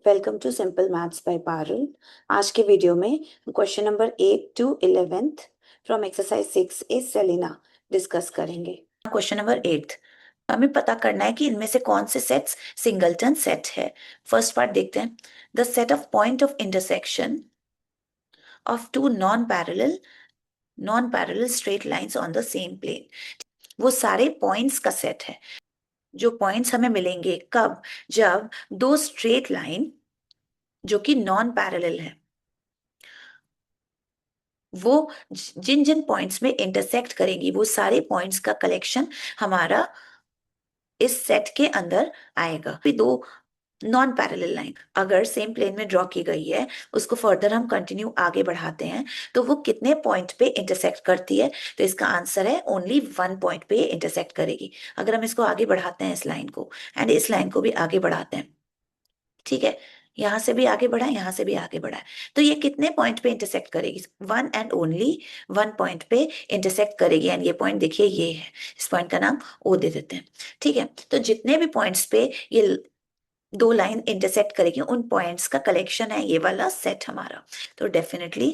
Welcome to simple maths by Parul. आज के video में question number 8 to 11 from exercise 6 A Selina discuss करेंगे। Question number 8 हमें पता करना है कि इनमें से कौन से सेट्स सिंगलटन सेट है। फर्स्ट पार्ट देखते हैं। The set of point of intersection of two non parallel straight lines on the same plane. वो सारे पॉइंट्स का सेट है। जो पॉइंट्स हमें मिलेंगे कब? जब दो स्ट्रेट लाइन जो कि नॉन पैरेलल है वो जिन जिन पॉइंट्स में इंटरसेक्ट करेंगी वो सारे पॉइंट्स का कलेक्शन हमारा इस सेट के अंदर आएगा। दो नॉन पैरेलल लाइन अगर सेम प्लेन में ड्रॉ की गई है, उसको फर्दर हम कंटिन्यू आगे बढ़ाते हैं तो वो कितने पॉइंट पे इंटरसेक्ट करती है? तो इसका आंसर है ओनली वन पॉइंट पे इंटरसेक्ट करेगी। अगर हम इसको आगे बढ़ाते हैं इस लाइन को एंड इस लाइन को भी आगे बढ़ाते हैं, ठीक है, यहां से भी आगे बढ़ा, यहां से भी आगे बढ़ा, तो ये कितने पॉइंट पे इंटरसेक्ट करेगी? One and only one point पे इंटरसेक्ट करेगी। एंड ये पॉइंट देखिए ये है, इस पॉइंट का नाम ओ दे देते हैं, ठीक है। तो जितने भी पॉइंट्स पे ये दो लाइन इंटरसेक्ट करेगी उन पॉइंट्स का कलेक्शन है ये वाला सेट हमारा। तो डेफिनेटली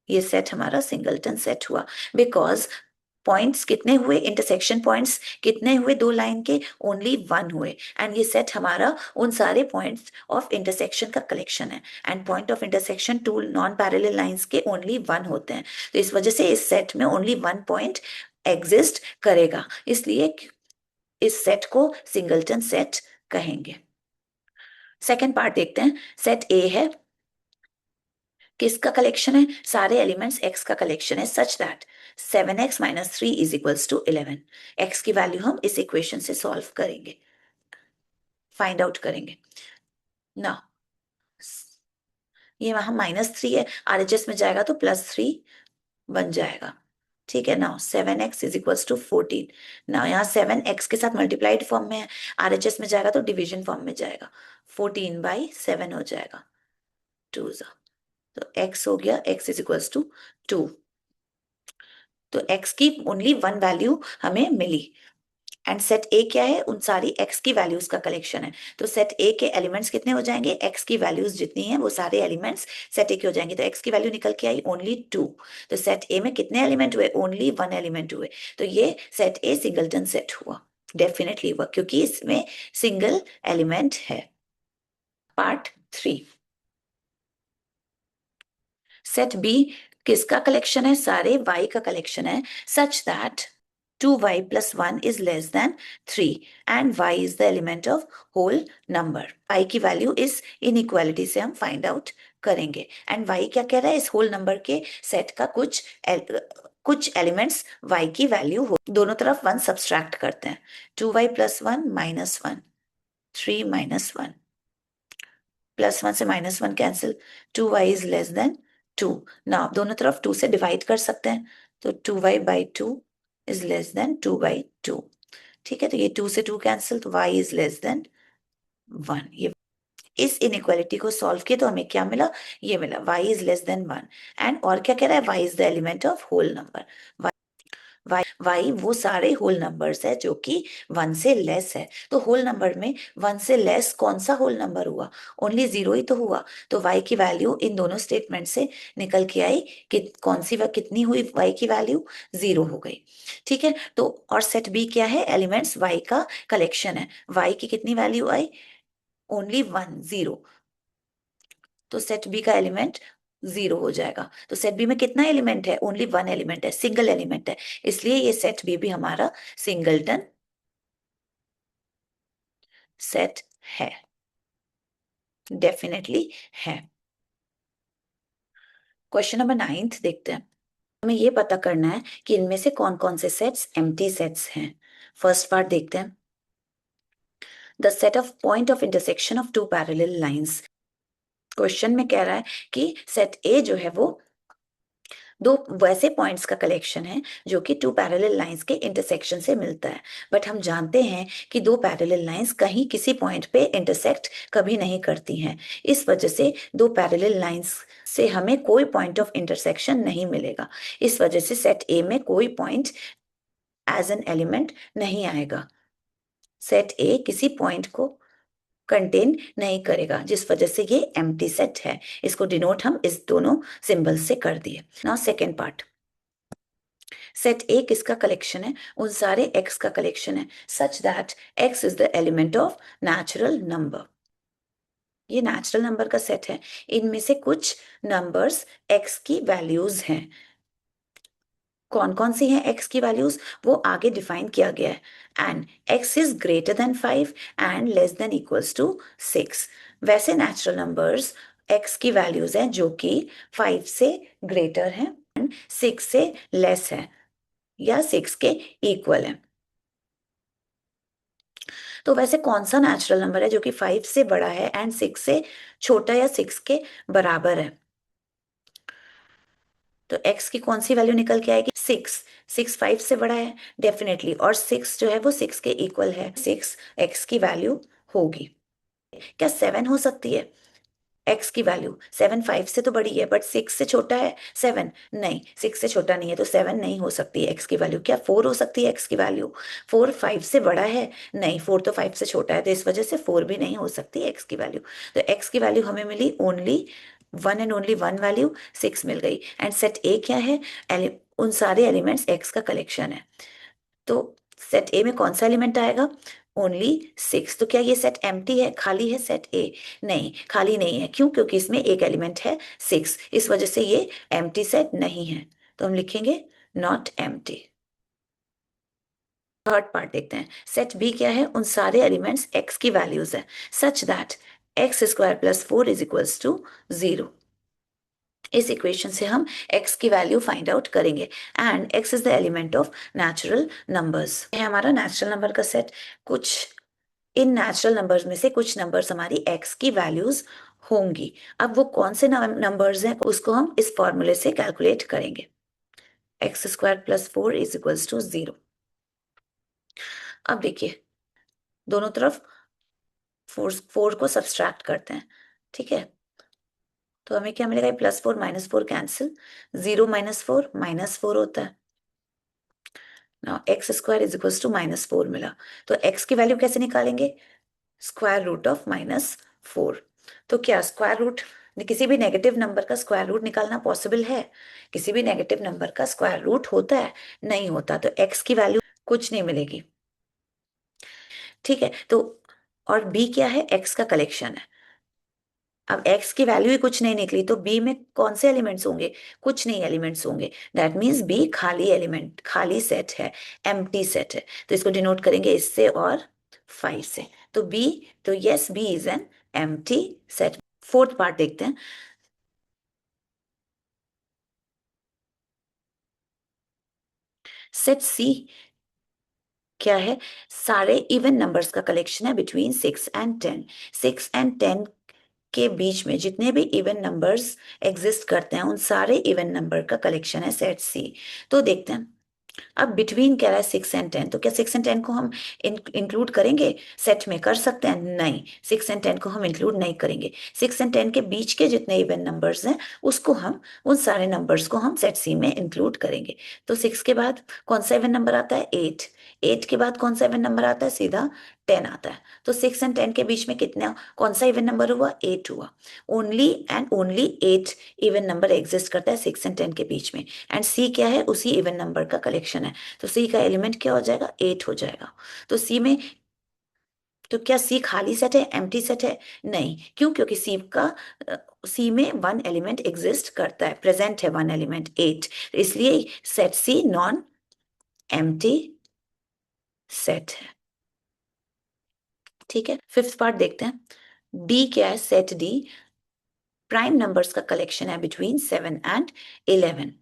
ये सेट हमारा सिंगलटन सेट हुआ, बिकॉज पॉइंट्स कितने हुए, इंटरसेक्शन पॉइंट्स कितने हुए दो लाइन के? ओनली वन हुए। एंड ये सेट हमारा उन सारे पॉइंट्स ऑफ इंटरसेक्शन का कलेक्शन है। And point of intersection two non parallel lines के ओनली वन होते हैं। तो इस वजह से इस सेट में ओनली वन पॉइंट एग्जिस्ट करेगा, इसलिए इस सेट को सिंगलटन सेट कहेंगे। सेकेंड पार्ट देखते हैं। सेट ए है, किसका कलेक्शन है? सारे एलिमेंट्स एक्स का कलेक्शन है, सच that 7x - 3 is equals to 11। X की वैल्यू हम इस इक्वेशन से सॉल्व करेंगे, फाइंड आउट करेंगे ना। ये वहां -3 है, आरएचएस में जाएगा तो +3 बन जाएगा, ठीक है ना। 7x इज इक्वल्स टू 14 ना। यहाँ 7x के साथ मल्टीप्लाइड फॉर्म में है, आरएचएस में जाएगा तो डिवीजन फॉर्म में जाएगा। 14/7 हो जाएगा, 2 तो x हो गया, x इज इक्वल्स टू 2। तो x की ओनली वन वैल्यू हमें मिली। एंड सेट ए क्या है? उन सारी x की वैल्यूज का कलेक्शन है। तो सेट ए के एलिमेंट्स कितने हो जाएंगे? x की वैल्यूज जितनी है वो सारे एलिमेंट्स सेट ए के हो जाएंगे। तो x की वैल्यू निकल के आई ओनली 2। तो सेट ए में कितने एलिमेंट हुए? ओनली वन एलिमेंट हुए। तो ये सेट ए सिंगलटन सेट हुआ, डेफिनेटली हुआ, क्योंकि इसमें सिंगल एलिमेंट है। पार्ट 3, सेट बी किसका कलेक्शन है? सारे y का कलेक्शन है, such that 2y + 1 is less than 3 and y is the element of whole number। y की वैल्यू इस इनइक्वालिटी से हम फाइंड आउट करेंगे। एंड y क्या कह रहा है? इस होल नंबर के सेट का कुछ एलिमेंट्स y की वैल्यू हो। दोनों तरफ 1 सब्सट्रैक्ट करते हैं। 2y + 1 - 1, 3 - 1, +1 से -1 cancel, 2y is less then 2 ना। आप दोनों तरफ 2 से डिवाइड कर सकते हैं, तो 2y/2 इज लेस देन 2/2, ठीक है। तो ये 2 से 2 कैंसिल, तो y इज लेस देन 1। ये इस इनइक्वालिटी को सॉल्व किया तो हमें क्या मिला? ये मिला y is less than 1। And और क्या कह रहा है? y is the element of whole number. y वो सारे होल नंबर्स है जो कि 1 से लेस है। तो होल नंबर में 1 से लेस कौन सा होल नंबर हुआ? ओनली 0 ही तो हुआ। तो y की वैल्यू इन दोनों स्टेटमेंट से निकल के आई कि कौन सी कितनी हुई? y की वैल्यू 0 हो गई, ठीक है। तो और सेट बी क्या है? एलिमेंट्स y का कलेक्शन है। y की कितनी वैल्यू आई? ओनली 1, 0। तो सेट बी का एलिमेंट 0 हो जाएगा। तो सेट बी में कितना एलिमेंट है? ओनली वन एलिमेंट है, सिंगल एलिमेंट है, इसलिए ये सेट बी भी हमारा सिंगलटन सेट है, डेफिनेटली है। क्वेश्चन नंबर 9 देखते हैं। हमें ये पता करना है कि इनमें से कौन कौन से सेट्स एम्प्टी सेट्स हैं। फर्स्ट पार्ट देखते हैं। The set of point of intersection of two parallel lines. Question में कह रहा है कि सेट ए जो है वो दो वैसे पॉइंट्स का कलेक्शन है जो कि टू पैरेलल लाइंस के इंटरसेक्शन से मिलता है। बट हम जानते हैं कि दो पैरेलल लाइंस कहीं किसी पॉइंट पे इंटरसेक्ट कभी नहीं करती हैं। इस वजह से दो पैरेलल लाइंस से हमें कोई पॉइंट ऑफ इंटरसेक्शन नहीं मिलेगा। इस वजह से सेट ए में कोई पॉइंट एज एन एलिमेंट नहीं आएगा। सेट ए किसी पॉइंट को कंटेन नहीं करेगा, जिस वजह से ये एम्प्टी सेट है। इसको डिनोट हम इस दोनों सिंबल से कर दिए। नाउ सेकेंड पार्ट, सेट ए किसका कलेक्शन है? उन सारे एक्स का कलेक्शन है, सच that x is the element of natural number. ये नेचुरल नंबर का सेट है, इनमें से कुछ नंबर्स एक्स की वैल्यूज हैं। कौन कौन सी हैं एक्स की वैल्यूज, वो आगे डिफाइन किया गया है। And x is greater than 5 and less than equals to 6। वैसे नेचुरल नंबर्स एक्स की वैल्यूज हैं जो कि 5 से ग्रेटर हैं एंड 6 से लेस है या 6 के इक्वल है। तो वैसे कौन सा नेचुरल नंबर है जो कि 5 से बड़ा है एंड 6 से छोटा या 6 के बराबर है? तो x की कौन सी वैल्यू निकल के आएगी? 6। 6 5 से बड़ा है डेफिनेटली, और 6 जो है वो 6 के इक्वल है। 6 x की वैल्यू होगी। क्या 7 हो सकती है x की वैल्यू? 7 5 से तो बड़ी है बट 6 से छोटा है 7, नहीं 6 से छोटा नहीं है, तो 7 नहीं हो सकती है x की वैल्यू। क्या 4 हो सकती है x की वैल्यू? 4 5 से बड़ा है, नहीं 4 तो 5 से छोटा है, तो इस वजह से 4 भी नहीं हो सकती है x की वैल्यू। तो x की वैल्यू हमें मिली only one and only one value, 6 मिल गई। एंड सेट ए क्या है? उन सारे एलिमेंट्स x का कलेक्शन है। तो सेट ए में कौन सा एलिमेंट आएगा? ओनली 6। तो क्या ये सेट एम्प्टी है, खाली है सेट ए? नहीं, खाली नहीं है। क्यों? क्योंकि इसमें एक एलिमेंट है 6, इस वजह से ये एम्प्टी सेट नहीं है। तो हम लिखेंगे नॉट एम्प्टी। थर्ड पार्ट देखते हैं, सेट बी क्या है? उन सारे एलिमेंट्स x की वैल्यूज है, सच दैट x² + 4 इज इक्वल्स टू 0। इस इक्वेशन से हम x की वैल्यू फाइंड आउट करेंगे and x is the element of natural numbers. है हमारा नेचुरल नंबर का सेट। कुछ इन नेचुरल नंबर्स में से कुछ नंबर्स हमारी x की वैल्यूज होंगी। अब वो कौन से नंबर्स हैं उसको हम इस फॉर्मूले से कैलकुलेट करेंगे। x² + 4 is equals to 0। अब देखिए दोनों तरफ 4 को सब्सट्रैक्ट करते हैं, ठीक है? तो हमें क्या मिलेगा? +4 -4 कैंसिल, 0 - 4 -4 होता है। Now x² is equals to -4 मिला, तो x की वैल्यू कैसे निकालेंगे? Square root of -4। तो क्या स्क्वायर रूट, किसी भी नेगेटिव नंबर का स्क्वायर रूट निकालना पॉसिबल है? किसी भी नेगेटिव नंबर का स्क्वायर रूट होता है? नहीं होता। तो x की वैल्यू कुछ नहीं मिलेगी, ठीक है? तो और b क्या है? x का कलेक्शन है। अब x की वैल्यू ही कुछ नहीं निकली, तो b में कौन से एलिमेंट्स होंगे? कुछ नहीं एलिमेंट्स होंगे। दैट मीन्स b खाली एलिमेंट, खाली सेट है, एम्प्टी सेट है। तो इसको डिनोट करेंगे इससे और 5 से। तो b, तो yes b is an empty set. Fourth part देखते हैं, सेट c क्या है? सारे इवन नंबर्स का कलेक्शन है बिटवीन 6 एंड 10। 6 एंड 10 के बीच में जितने भी इवन नंबर्स एग्जिस्ट करते हैं उन सारे इवन नंबर का कलेक्शन है सेट सी। तो देखते हैं, अब बिटवीन कह रहा है 6 एंड 10, तो क्या 6 एंड 10 को हम इंक्लूड करेंगे सेट में? कर सकते हैं? नहीं, 6 एंड 10 को हम इंक्लूड नहीं करेंगे। 6 एंड 10 के बीच के जितने इवन नंबर्स हैं उसको हम, उन सारे नंबर्स को हम सेट सी में इंक्लूड करेंगे। तो 6 के बाद कौन सा इवन नंबर आता है? 8। 8 के बाद कौन सा इवन नंबर आता है? सीधा 10 आता है। तो 6 एंड 10 के बीच में कितना, कौन सा इवन नंबर हुआ? 8 हुआ। Only and only 8 even number exist करता है 6 एंड 10 के बीच में। एंड सी क्या है? उसी इवन नंबर का कलेक्शन है। तो सी का एलिमेंट क्या हो जाएगा? 8 हो जाएगा। तो सी में, तो क्या सी खाली सेट है, एम्प्टी सेट है? नहीं। क्यों? क्योंकि सी का, सी में वन एलिमेंट एग्जिस्ट करता है, प्रेजेंट है वन एलिमेंट 8, इसलिए सेट सी नॉन एम्प्टी सेट है, ठीक है? फिफ्थ पार्ट देखते हैं, डी क्या है? सेट डी प्राइम नंबर्स का कलेक्शन है बिटवीन 7 एंड 11।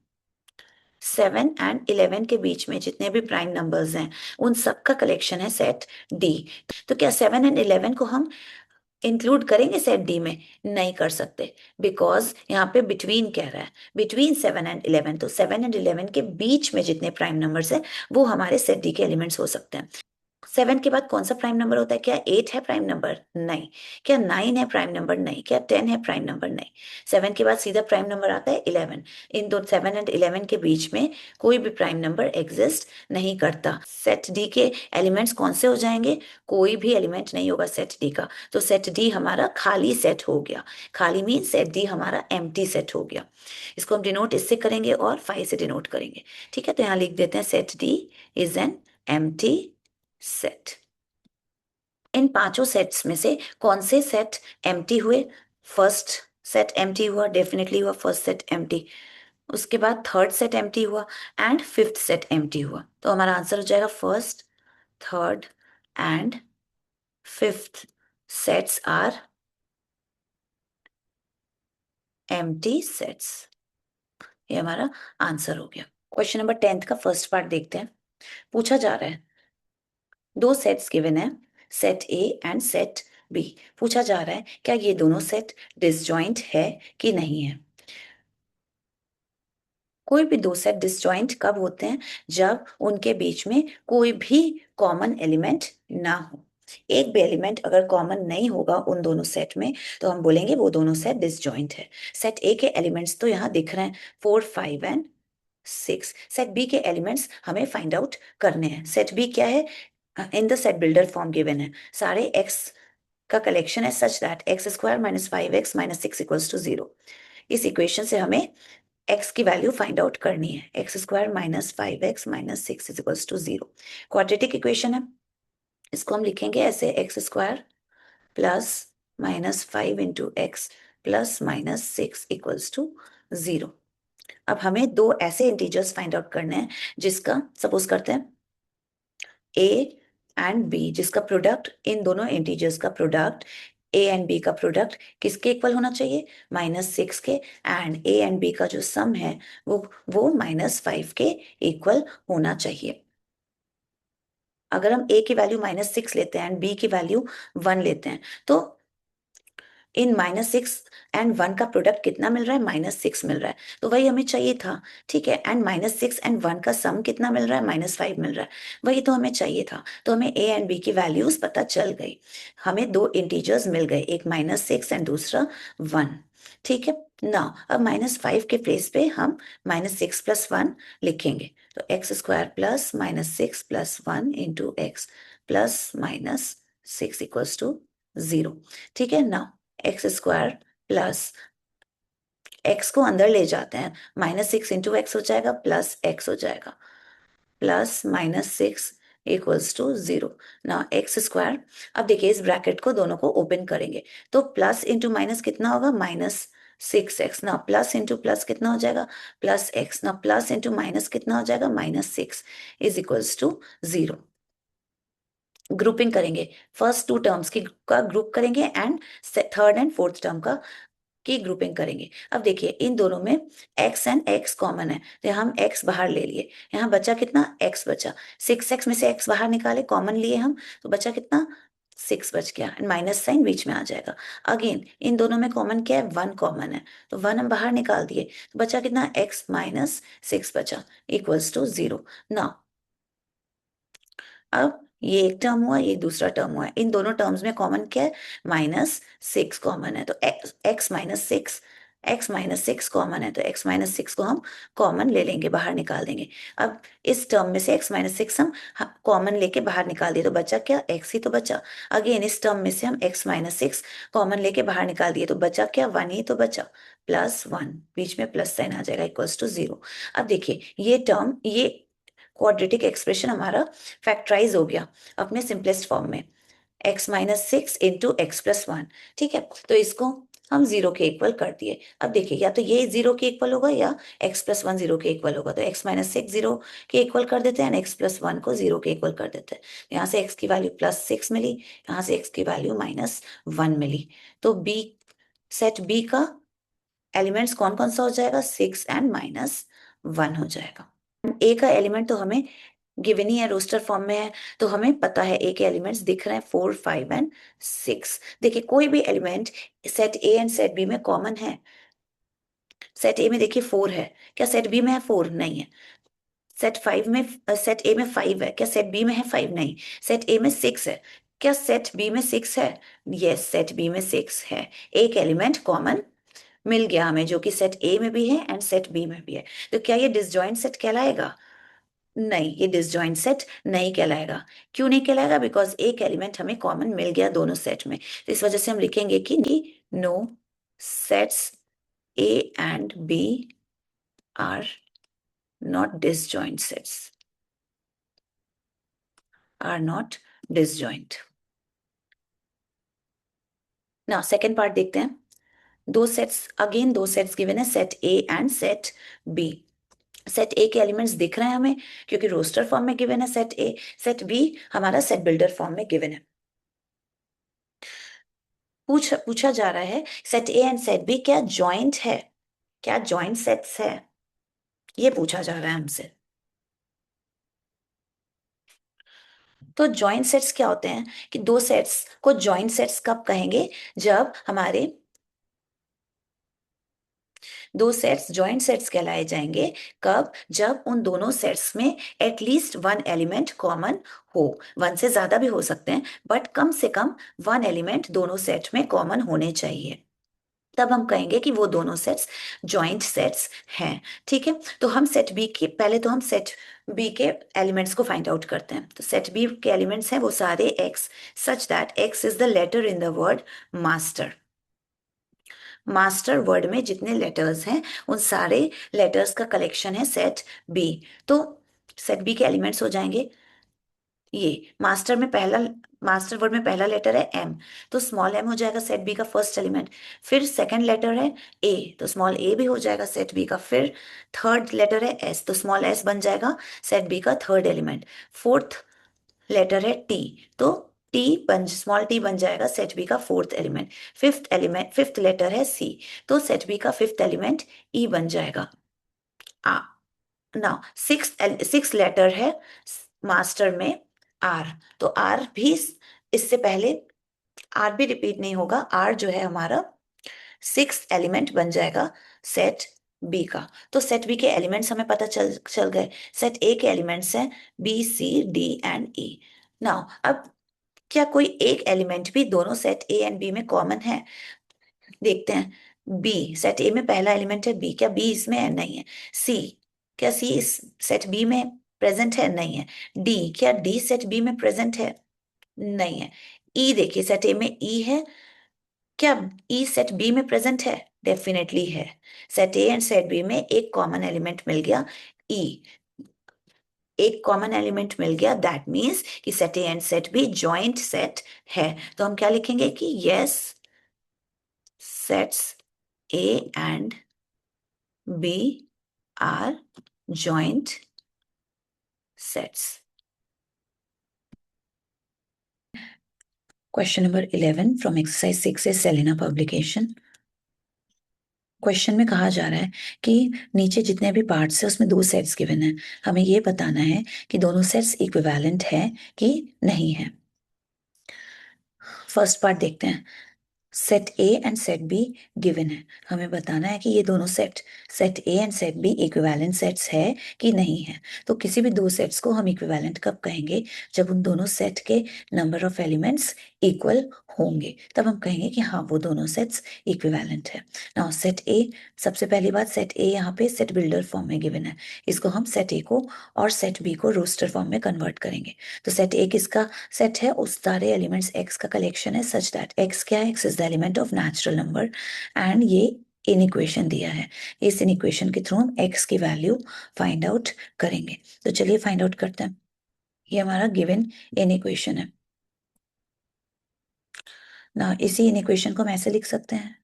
7 एंड 11 के बीच में जितने भी प्राइम नंबर्स हैं उन सब का कलेक्शन है सेट डी। तो क्या 7 एंड 11 को हम इंक्लूड करेंगे सेट डी में? नहीं कर सकते, बिकॉज यहाँ पे बिटवीन कह रहा है, बिटवीन 7 एंड 11। तो 7 एंड 11 के बीच में जितने प्राइम नंबर्स हैं वो हमारे सेट डी के एलिमेंट्स हो सकते हैं। 7 के बाद कौन सा प्राइम नंबर होता है? क्या 8 है प्राइम नंबर? नहीं। क्या 9 है प्राइम नंबर? नहीं। क्या 10 है प्राइम नंबर? नहीं। 7 के बाद सीधा प्राइम नंबर आता है 11। इन दो 7 एंड 11 के बीच में कोई भी प्राइम नंबर एग्जिस्ट नहीं करता। सेट डी के एलिमेंट्स कौन से हो जाएंगे? कोई भी एलिमेंट नहीं होगा सेट डी का, तो सेट डी हमारा खाली सेट हो गया। खाली मीन सेट डी हमारा एम्प्टी सेट हो गया। इसको हम डिनोट इससे करेंगे और 5 से डिनोट करेंगे। ठीक है, तो यहाँ लिख देते हैं set D is an empty set. इन पांचों सेट्स में से कौन से सेट एम्प्टी हुए? फर्स्ट सेट एम्प्टी हुआ, डेफिनेटली हुआ फर्स्ट सेट एम्प्टी। उसके बाद थर्ड सेट एम्प्टी हुआ एंड फिफ्थ सेट एम्प्टी हुआ। तो हमारा आंसर हो जाएगा first, third and fifth sets are empty sets. ये हमारा आंसर हो गया। क्वेश्चन नंबर 10 का फर्स्ट पार्ट देखते हैं। पूछा जा रहा है, दो सेट्स गिवन है, set A and set B. पूछा जा रहा है क्या ये दोनों सेट डिसजॉइंट है कि नहीं है। कोई भी दो सेट डिसजॉइंट कब होते हैं? जब उनके बीच में कोई भी कॉमन एलिमेंट ना हो। एक भी एलिमेंट अगर कॉमन नहीं होगा उन दोनों सेट में, तो हम बोलेंगे वो दोनों सेट डिसजॉइंट है। सेट ए के एलिमेंट्स तो यहाँ दिख रहे हैं 4, 5 एंड 6। सेट बी के एलिमेंट्स हमें फाइंड आउट करने हैं। सेट बी क्या है? In the set builder form given है, सारे एक्स का कलेक्शन है सच that x square minus 5x minus 6 equals to 0। इस इक्वेशन से हमें x की वैल्यू फाइंड आउट करनी है। X square minus 5x minus 6 is equals to 0। Quadratic equation है, इसको हम लिखेंगे ऐसे, x square plus minus 5 × x plus minus 6 equals to 0। अब हमें दो ऐसे इंटीजर्स फाइंड आउट करने हैं जिसका, सपोज करते हैं a एंड b, जिसका प्रोडक्ट, इन दोनों इंटीजर्स का प्रोडक्ट, a एंड b का प्रोडक्ट किसके इक्वल होना चाहिए? -6 के। एंड a एंड b का जो सम है वो -5 के इक्वल होना चाहिए। अगर हम a की वैल्यू -6 लेते हैं एंड b की वैल्यू 1 लेते हैं, तो इन -6 एंड 1 का प्रोडक्ट कितना मिल रहा है? -6 मिल रहा है, तो वही हमें चाहिए था। ठीक है, एंड -6 एंड 1 का सम कितना मिल रहा है? -5 मिल रहा है, वही तो हमें चाहिए था। तो हमें ए एंड बी की वैल्यूज पता चल गई। हमें दो इंटीजर्स मिल गए, एक -6 एंड दूसरा 1। ठीक है ना, अब -5 के प्लेस पे हम -6 प्लस 1 लिखेंगे। तो x square plus -6 plus 1 into x plus -6 equals to 0। ठीक है ना, एक्स स्क्वायर प्लस एक्स को अंदर ले जाते हैं, -6 इंटू एक्स हो जाएगा प्लस एक्स हो जाएगा, प्लस -6 इक्वल्स टू 0 ना एक्स स्क्वायर। अब देखिए इस ब्रैकेट को दोनों को ओपन करेंगे, तो प्लस इंटू माइनस कितना होगा? -6x ना, प्लस इंटू प्लस कितना हो जाएगा? +x ना, प्लस इंटू माइनस कितना हो जाएगा? -6 इज इक्वल्स टू 0। ग्रुपिंग करेंगे, फर्स्ट टू टर्म्स की का ग्रुप करेंगे and third and fourth term का की ग्रुपिंग करेंगे। अब देखिए इन दोनों में x एंड x कॉमन है, तो हम x बाहर ले लिए, यहाँ बचा कितना? x बचा। 6x में से x बाहर निकाले, कॉमन लिए हम, तो बचा कितना? 6 बच गया, माइनस साइन बीच में आ जाएगा। अगेन इन दोनों में कॉमन क्या है? 1 कॉमन है, तो 1 हम बाहर निकाल दिए, तो बचा कितना? x माइनस 6 बचा, इक्वल्स टू 0 ना। अब ये एक टर्म हुआ, ये दूसरा टर्म हुआ, इन दोनों टर्म्स में कॉमन क्या है? -6 कॉमन है, तो x माइनस सिक्स कॉमन है, तो x माइनस 6 को हम कॉमन ले लेंगे, बाहर निकाल देंगे। अब इस टर्म में से x माइनस 6 हम कॉमन लेके बाहर निकाल दिए, तो बचा क्या? x ही तो बचा। अगेन इस टर्म में से हम x माइनस 6 कॉमन लेके बाहर निकाल दिए, तो बचा क्या? 1 ही तो बचा, +1, बीच में प्लस साइन आ जाएगा, इक्वल्स टू 0। अब देखिए ये टर्म, ये क्वाड्रेटिक एक्सप्रेशन हमारा फैक्टराइज हो गया अपने सिंपलेस्ट फॉर्म में, x minus 6 into x plus 1। ठीक है, तो इसको हम 0 के इक्वल कर दिए। अब देखिए या तो ये 0 के इक्वल होगा या x प्लस 1 0 के इक्वल होगा, तो x माइनस 6 0 के इक्वल कर देते हैं, x प्लस 1 को 0 के इक्वल कर देते हैं। यहाँ से x की वैल्यू +6 मिली, यहाँ से x की वैल्यू -1 मिली। तो b, सेट b का एलिमेंट्स कौन कौन सा हो जाएगा? 6 एंड -1 हो जाएगा। ए का एलिमेंट तो हमें गिवन ही है, रोस्टर फॉर्म में है, तो हमें पता है ए के एलिमेंट्स दिख रहे हैं 4, 5 एंड 6। देखिए कोई भी element set A and set B में कॉमन है। सेट ए में देखिए 4 है, क्या सेट बी में है 4? नहीं है। सेट फाइव में सेट ए में 5 है, क्या सेट बी में है 5? नहीं। सेट ए में 6 है, क्या सेट बी में 6 है? यस, सेट बी में 6 है। एक एलिमेंट कॉमन मिल गया हमें, जो कि सेट ए में भी है एंड सेट बी में भी है। तो क्या ये डिसजॉइंट सेट कहलाएगा? नहीं, ये डिसजॉइंट सेट नहीं कहलाएगा। क्यों नहीं कहलाएगा? बिकॉज एक एलिमेंट हमें कॉमन मिल गया दोनों सेट में। तो इस वजह से हम लिखेंगे कि no sets A and B are not disjoint sets, are not disjoint. ना सेकेंड पार्ट देखते हैं। दो सेट्स, अगेन दो सेट्स गिवन है, set A and set B. Set A के एलिमेंट्स दिख रहे हैं हमें क्योंकि रोस्टर फॉर्म में गिवन है सेट ए। सेट बी हमारा सेट बिल्डर फॉर्म में गिवन है। पूछा जा रहा है set A and set B क्या जॉइंट है, क्या जॉइंट सेट्स है, ये पूछा जा रहा है हमसे। तो जॉइंट सेट्स क्या होते हैं कि दो सेट्स को जॉइंट सेट्स कब कहेंगे? जब हमारे दो सेट्स जॉइंट सेट्स कहलाए जाएंगे। कब? जब उन दोनों सेट्स में एटलीस्ट वन एलिमेंट कॉमन हो। वन से ज्यादा भी हो सकते हैं, बट कम से कम वन एलिमेंट दोनों सेट में कॉमन होने चाहिए। तब हम कहेंगे कि वो दोनों सेट्स जॉइंट सेट्स हैं। ठीक है, तो हम सेट बी के पहले तो हम सेट बी के एलिमेंट्स को फाइंड आउट करते हैं। तो सेट बी के एलिमेंट्स हैं वो सारे x, such that x is the letter in the word master. Master word में जितने लेटर्स हैं उन सारे लेटर्स का कलेक्शन है सेट बी। तो सेट बी के एलिमेंट्स हो जाएंगे ये। मास्टर में पहला, मास्टर वर्ड में पहला लेटर है एम, तो स्मॉल एम हो जाएगा सेट बी का फर्स्ट एलिमेंट। फिर सेकंड लेटर है ए, तो स्मॉल ए भी हो जाएगा सेट बी का। फिर थर्ड लेटर है एस, तो स्मॉल एस बन जाएगा सेट बी का थर्ड एलिमेंट। फोर्थ लेटर है टी, तो टी बन स्मॉल टी बन जाएगा सेट बी का फोर्थ एलिमेंट। फिफ्थ लेटर है सी, तो सेट बी का फिफ्थ एलिमेंट ई बन जाएगा। आ नाउ सिक्स लेटर है मास्टर में आर, तो आर भी इससे पहले आर भी रिपीट नहीं होगा। आर जो है हमारा सिक्स एलिमेंट बन जाएगा सेट बी का। तो सेट बी के एलिमेंट्स हमें पता चल चल गए। सेट ए के एलिमेंट्स हैं B C D and E. Now अब क्या कोई एक एलिमेंट भी दोनों सेट ए एंड बी में कॉमन है? देखते हैं। बी, सेट ए में पहला एलिमेंट है बी, क्या बी इसमें है? नहीं है। सी, क्या सी इस सेट बी में प्रेजेंट है? नहीं है। डी, क्या डी सेट बी में प्रेजेंट है? नहीं है। ई देखिए, सेट ए में ई है, क्या ई सेट बी में प्रेजेंट है? डेफिनेटली है। Set A and set B में एक कॉमन एलिमेंट मिल गया ई, एक कॉमन एलिमेंट मिल गया, दैट मीन्स कि set A and set B joint set है। तो हम क्या लिखेंगे कि yes sets A and B are joint sets. Question number 11 from exercise 6 is Selina publication. Question में कहा जा रहा है कि नीचे जितने भी पार्ट्स है उसमें दो सेट्स गिवन है, हमें ये बताना है कि दोनों सेट्स इक्विवेलेंट है कि नहीं है। फर्स्ट पार्ट देखते हैं। Set A and set be given है, हमें बताना है कि ये दोनों set A and set B equivalent sets है कि नहीं है। तो किसी भी दो सेट्स को हम इक्विवेलेंट कब कहेंगे? जब उन दोनों सेट के नंबर ऑफ एलिमेंट्स इक्वल होंगे, तब हम कहेंगे कि हाँ वो दोनों सेट्स इक्विवेलेंट है। नाउ सेट ए, सबसे पहली बात सेट ए यहाँ पे सेट बिल्डर फॉर्म में गिवन है, इसको हम सेट ए को और सेट बी को रोस्टर फॉर्म में कन्वर्ट करेंगे। तो सेट ए किसका सेट है? उस सारे एलिमेंट्स एक्स का कलेक्शन है, सच दैट एक्स क्या है? X is the element of natural number. And ये इन इक्वेशन दिया है, इस इन इक्वेशन के थ्रू हम एक्स की वैल्यू फाइंड आउट करेंगे। तो चलिए फाइंड आउट करते हैं। ये हमारा गिवन इन इक्वेशन है ना। इसी इन इक्वेशन को हम ऐसे लिख सकते हैं।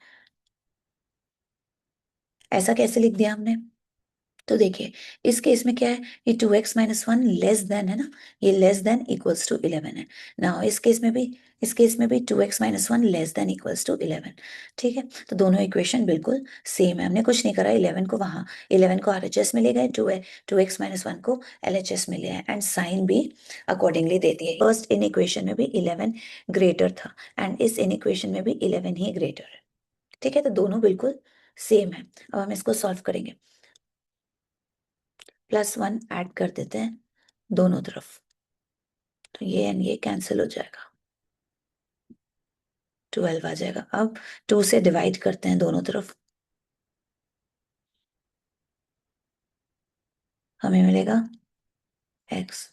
ऐसा कैसे लिख दिया हमने? तो देखिए इस केस में क्या है, ये 2x-1 लेस देन है ना, ये लेस देन इक्वल्स टू 11 है ना। इस केस में भी 2x-1 less than equals to 11। ठीक है, तो दोनों इक्वेशन बिल्कुल सेम है। हमने कुछ नहीं करा, 11 को RHS में ले गए, 2x-1 को LHS में ले आए एंड साइन भी अकॉर्डिंगली दे दिए। फर्स्ट इन इक्वेशन में भी 11 ग्रेटर था एंड इस इन इक्वेशन में भी 11 ही ग्रेटर है। ठीक है, तो दोनों बिल्कुल सेम है। अब हम इसको सॉल्व करेंगे। +1 ऐड कर देते हैं दोनों तरफ, तो ये एंड ये कैंसिल हो जाएगा, 12 आ जाएगा। अब 2 से डिवाइड करते हैं दोनों तरफ, हमें मिलेगा x,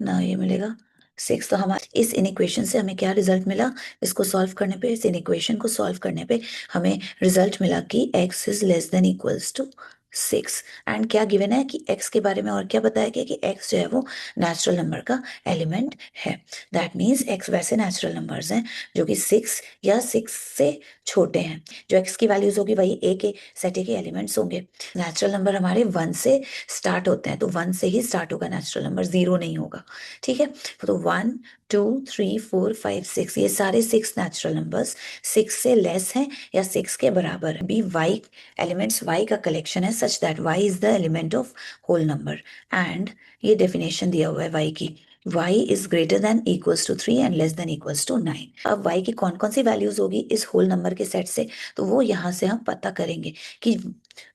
ना ये मिलेगा 6। तो हमारे इस इनइक्वेशन से हमें क्या रिजल्ट मिला, इसको सॉल्व करने पे, इस इनइक्वेशन को सॉल्व करने पे हमें रिजल्ट मिला कि x is less than equals to 6। And क्या गिवन है कि x के बारे में और क्या बताया गया कि x जो है वो नेचुरल नंबर का एलिमेंट है। दैट मीन्स x वैसे नेचुरल नंबर्स हैं जो कि 6 या 6 से छोटे हैं। जो x की वैल्यूज होगी वही a के सेट a के एलिमेंट्स होंगे। नेचुरल नंबर हमारे 1 से स्टार्ट होते हैं, तो 1 से ही स्टार्ट होगा नेचुरल नंबर, 0 नहीं होगा। ठीक है, तो 1 2 3 4 5 6 ये सारे 6 नेचुरल नंबर्स 6 से लेस हैं या 6 के बराबर है। बी वाई एलिमेंट्स y का कलेक्शन है सच that y is the element of whole number. And ये डेफिनेशन दिया हुआ है y की, y is greater than equals to 3 and less than equals to 9। अब y की कौन कौन सी वैल्यूज होगी इस होल नंबर के सेट से, तो वो यहाँ से हम पता करेंगे कि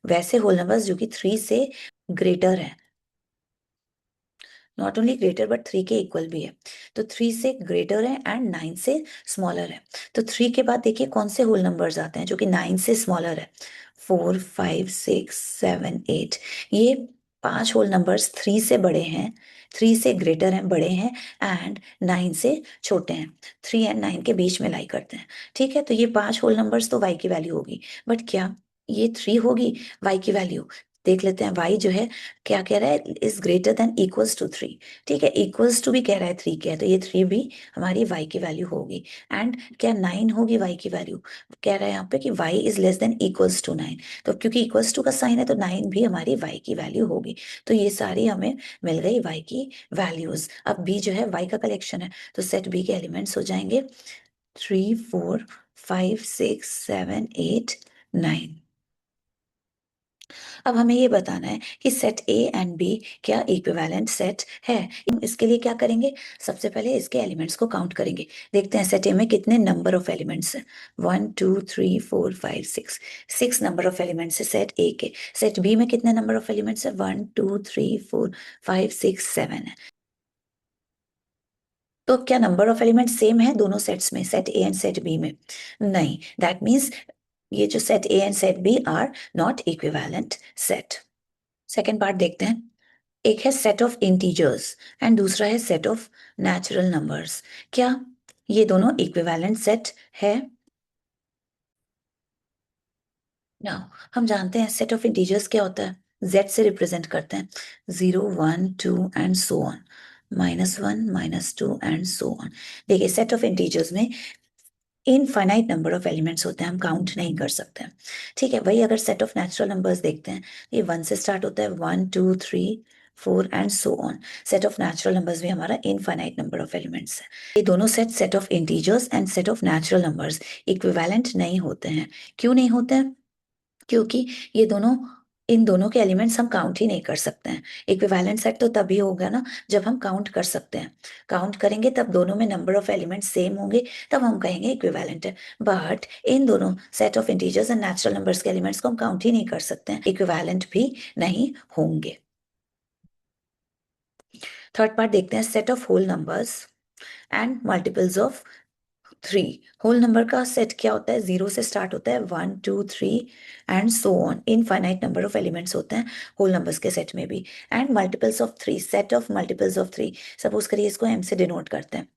वैसे होल नंबर्स जो कि 3 से ग्रेटर है, नॉट ओनली ग्रेटर बट 3 के इक्वल भी है। तो 3 से ग्रेटर है एंड 9 से स्मॉलर है। तो 3 के बाद देखिए कौन से होल नंबर्स आते हैं जो कि 9 से स्मॉलर है, 4 5 6 7 8। ये 5 होल नंबर्स 3 से बड़े हैं, 3 से ग्रेटर हैं, बड़े हैं, एंड 9 से छोटे हैं, 3 एंड 9 के बीच में लाई करते हैं। ठीक है, तो ये 5 होल नंबर्स तो y की वैल्यू होगी, बट क्या ये 3 होगी y की वैल्यू? देख लेते हैं। y जो है क्या कह रहा है, is greater than equals to 3। ठीक है, इक्वल्स टू भी कह रहा है 3 के है, तो ये 3 भी हमारी y की वैल्यू होगी। एंड क्या 9 होगी y की वैल्यू? कह रहा है यहाँ पे कि y is less than equals to 9, तो क्योंकि इक्वल्स टू का साइन है तो 9 भी हमारी y की वैल्यू होगी। तो ये सारी हमें मिल गई y की वैल्यूज। अब b जो है y का कलेक्शन है, तो सेट b के एलिमेंट्स हो जाएंगे 3 4 5 6 7 8 9। अब हमें ये बताना है कि सेट ए एंड बी क्या इक्विवेलेंट सेट है। इसके लिए क्या करेंगे, सबसे पहले इसके एलिमेंट्स को काउंट करेंगे। देखते हैं सेट ए में कितने नंबर ऑफ एलिमेंट्स हैं। 1 2 3 4 5 6, 6 नंबर ऑफ एलिमेंट्स है सेट ए के। सेट बी में कितने नंबर ऑफ एलिमेंट्स है, 1 2 3 4 5 6 7 है। तो क्या नंबर ऑफ एलिमेंट सेम है दोनों सेट्स में, set A and set B में? नहीं, दैट मीन्स ये जो set A and set B are not equivalent set. Second part देखते हैं। एक है सेट ऑफ इंटीजर्स एंड दूसरा है सेट ऑफ नेचुरल नंबर्स। क्या ये दोनों इक्विवेलेंट सेट है? ना, हम जानते हैं सेट ऑफ इंटीजर्स क्या होता है, z से रिप्रेजेंट करते हैं, 0 1 2 and so on, -1 -2 and so on. देखिए सेट ऑफ इंटीजर्स में इनफाइनाइट नंबर ऑफ एलिमेंट्स होते हैं, हम काउंट नहीं कर सकते हैं। ठीक है, वही अगर सेट ऑफ नेचुरल नंबर्स देखते हैं, ये 1 से स्टार्ट होता है, 1 2 3 4 and so on. Set of natural numbers भी हमारा इनफाइनाइट नंबर ऑफ एलिमेंट्स है। ये दोनों set, set of integers and set of natural numbers, equivalent नहीं होते हैं। क्यों नहीं होते हैं? क्योंकि ये दोनों, इन दोनों के एलिमेंट्स हम काउंट ही नहीं कर सकते हैं। इक्विवेलेंट सेट तो तभी होगा ना जब हम काउंट कर सकते हैं। काउंट करेंगे तब दोनों में नंबर ऑफ एलिमेंट्स सेम होंगे, तब हम कहेंगे इक्विवेलेंट है। बट इन दोनों set of integers and natural numbers के एलिमेंट्स को हम काउंट ही नहीं कर सकते हैं, इक्विवेलेंट भी नहीं होंगे। थर्ड पार्ट देखते हैं, set of whole numbers and multiples of 3। Whole number का सेट क्या होता है, 0 से स्टार्ट होता है, 1 2 3 and so on. Infinite number of elements होते हैं होल नंबर्स के सेट में भी। And multiples of 3, set of multiples of 3, suppose करिए इसको m से डिनोट करते हैं,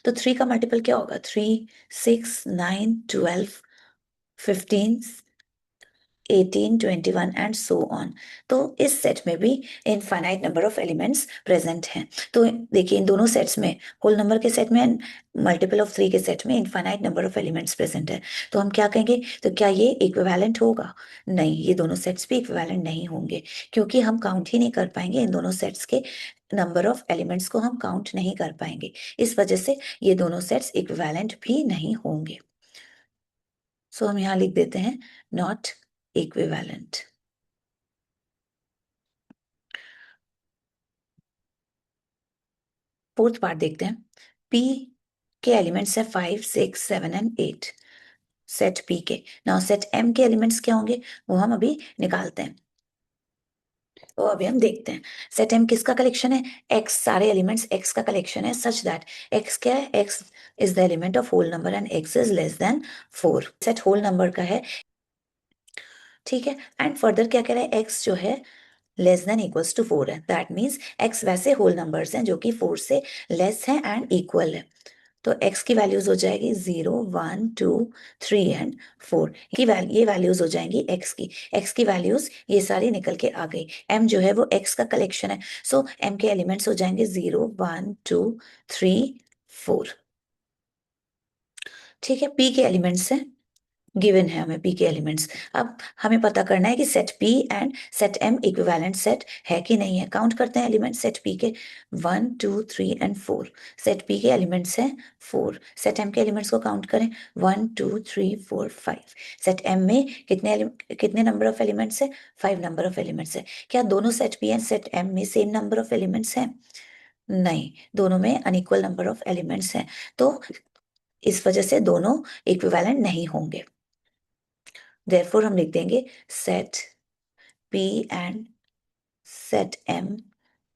तो 3 का मल्टीपल क्या होगा, 3 6 9 12 15 18 21 एंड सो ऑन। तो इस सेट में भी infinite number of elements present हैं। तो देखिए इन दोनों सेट्स में, होल नंबर के सेट में, मल्टीपल ऑफ 3 के सेट में infinite number of elements present है। तो हम क्या कहेंगे, तो क्या ये इक्विवेलेंट होगा? नहीं, ये दोनों सेट्स भी इक्विवेलेंट नहीं होंगे, क्योंकि हम काउंट ही नहीं कर पाएंगे इन दोनों सेट्स के नंबर ऑफ एलिमेंट्स को, हम काउंट नहीं कर पाएंगे। इस वजह से ये दोनों सेट्स इक्विवेलेंट भी नहीं होंगे। सो हम यहाँ लिख देते हैं नॉट इक्विवेलेंट। फोर्थ पार्ट देखते हैं। P के एलिमेंट्स है 5 6 7 एंड 8, सेट P के। नाउ सेट M के एलिमेंट्स क्या होंगे वो हम अभी निकालते हैं। तो अभी हम देखते हैं सेट एम किसका कलेक्शन है, एक्स, सारे एलिमेंट्स एक्स का कलेक्शन है सच दैट एक्स क्या है, x is the element of whole number and x is less than 4। Set whole number का है, ठीक है। एंड फर्दर क्या कह रहा है, एक्स जो है लेस देन इक्वल्स टू 4 है, दैट मीन्स एक्स वैसे होल नंबर्स हैं जो कि 4 से लेस है एंड इक्वल है। तो x की वैल्यूज हो जाएगी 0, 1, 2, 3 एंड 4 ये वैल्यूज हो जाएंगी x की वैल्यूज ये सारी निकल के आ गई। m जो है वो x का कलेक्शन है, सो m के एलिमेंट्स हो जाएंगे 0, 1, 2, 3, 4। ठीक है, p के एलिमेंट्स हैं, गिवन है हमें p के एलिमेंट्स। अब हमें पता करना है कि set p and set m equivalent set है कि नहीं है। काउंट करते हैं एलिमेंट सेट p के, 1, 2, 3 एंड 4। सेट p के एलिमेंट्स हैं 4। सेट m के एलिमेंट्स को काउंट करें, 1, 2, 3, 4, 5। सेट m में कितने नंबर ऑफ एलिमेंट्स है, 5 नंबर ऑफ एलिमेंट्स है। क्या दोनों set p and set m में सेम नंबर ऑफ एलिमेंट्स हैं? नहीं, दोनों में अनइक्वल नंबर ऑफ एलिमेंट्स हैं, तो इस वजह से दोनों इक्विवेलेंट नहीं होंगे। Therefore हम लिख देंगे set P and set M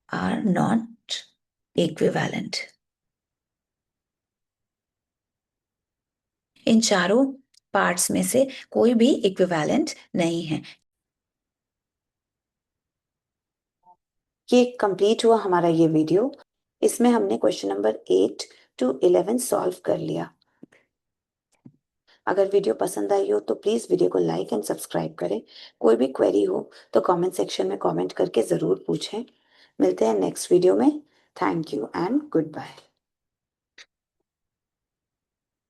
are not equivalent। इन चारों पार्ट्स में से कोई भी इक्विवेलेंट नहीं है। ये कंप्लीट हुआ हमारा ये वीडियो। इसमें हमने क्वेश्चन नंबर 8 to 11 सॉल्व कर लिया। अगर वीडियो पसंद आई हो तो प्लीज़ वीडियो को लाइक एंड सब्सक्राइब करें। कोई भी क्वेरी हो तो कमेंट सेक्शन में कमेंट करके ज़रूर पूछें। मिलते हैं नेक्स्ट वीडियो में। Thank you and good bye.